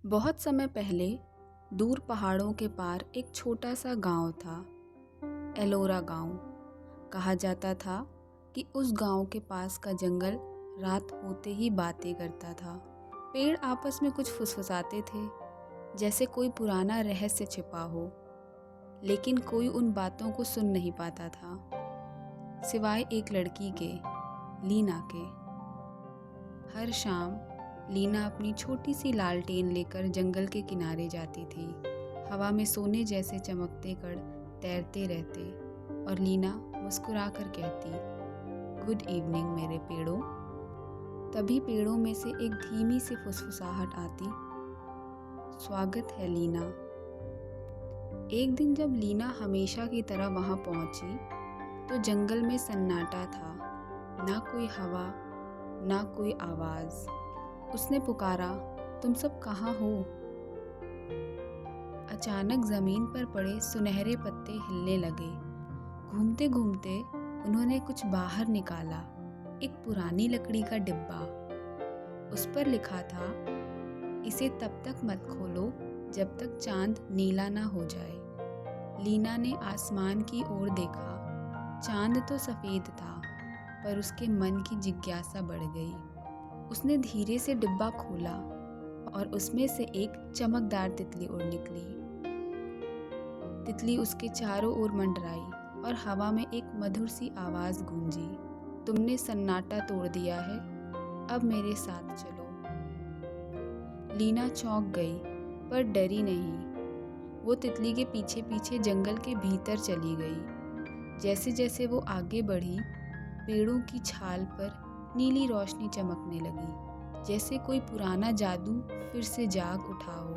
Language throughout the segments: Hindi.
बहुत समय पहले दूर पहाड़ों के पार एक छोटा सा गांव था, एलोरा गांव। कहा जाता था कि उस गांव के पास का जंगल रात होते ही बातें करता था। पेड़ आपस में कुछ फुसफुसाते थे, जैसे कोई पुराना रहस्य छिपा हो, लेकिन कोई उन बातों को सुन नहीं पाता था, सिवाय एक लड़की के, लीना के। हर शाम लीना अपनी छोटी सी लालटेन लेकर जंगल के किनारे जाती थी। हवा में सोने जैसे चमकते कण तैरते रहते और लीना मुस्कुराकर कहती, गुड इवनिंग मेरे पेड़ों। तभी पेड़ों में से एक धीमी सी फुसफुसाहट आती, स्वागत है लीना। एक दिन जब लीना हमेशा की तरह वहां पहुंची तो जंगल में सन्नाटा था, ना कोई हवा, ना कोई आवाज। उसने पुकारा, तुम सब कहाँ हो? अचानक जमीन पर पड़े सुनहरे पत्ते हिलने लगे। घूमते घूमते उन्होंने कुछ बाहर निकाला, एक पुरानी लकड़ी का डिब्बा। उस पर लिखा था, इसे तब तक मत खोलो जब तक चांद नीला ना हो जाए। लीना ने आसमान की ओर देखा। चांद तो सफेद था, पर उसके मन की जिज्ञासा बढ़ गई। उसने धीरे से डिब्बा खोला और उसमें से एक चमकदार तितली उड़ निकली। तितली उसके चारों ओर मंडराई और हवा में एक मधुर सी आवाज गूंजी, तुमने सन्नाटा तोड़ दिया है, अब मेरे साथ चलो। लीना चौंक गई, पर डरी नहीं। वो तितली के पीछे पीछे जंगल के भीतर चली गई। जैसे जैसे वो आगे बढ़ी, पेड़ों की छाल पर नीली रोशनी चमकने लगी, जैसे कोई पुराना जादू फिर से जाग उठा हो।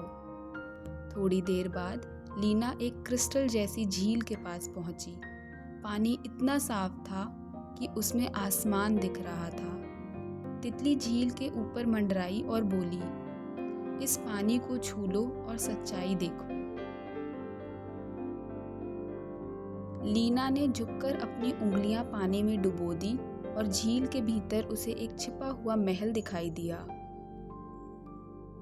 थोड़ी देर बाद लीना एक क्रिस्टल जैसी झील के पास पहुंची। पानी इतना साफ था कि उसमें आसमान दिख रहा था। तितली झील के ऊपर मंडराई और बोली, इस पानी को छू लो और सच्चाई देखो। लीना ने झुककर अपनी उंगलियां पानी में डुबो दी और झील के भीतर उसे एक छिपा हुआ महल दिखाई दिया।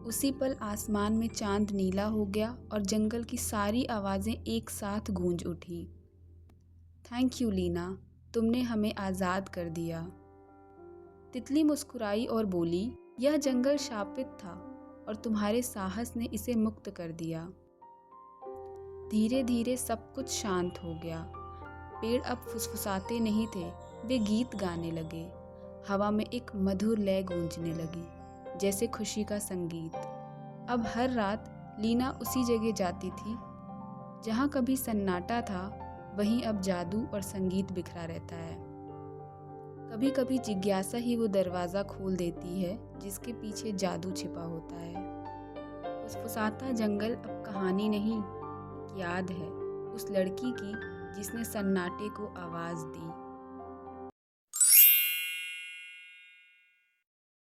उसी पल आसमान में चांद नीला हो गया और जंगल की सारी आवाजें एक साथ गूंज उठी। थैंक यू लीना, तुमने हमें आज़ाद कर दिया। तितली मुस्कुराई और बोली, यह जंगल शापित था और तुम्हारे साहस ने इसे मुक्त कर दिया। धीरे धीरे सब कुछ शांत हो गया। पेड़ अब फुसफुसाते नहीं थे, वे गीत गाने लगे। हवा में एक मधुर लय गूंजने लगी, जैसे खुशी का संगीत। अब हर रात लीना उसी जगह जाती थी जहाँ कभी सन्नाटा था, वहीं अब जादू और संगीत बिखरा रहता है। कभी कभी जिज्ञासा ही वो दरवाज़ा खोल देती है जिसके पीछे जादू छिपा होता है। फुसफुसाता जंगल अब कहानी नहीं, याद है उस लड़की की जिसने सन्नाटे को आवाज़ दी।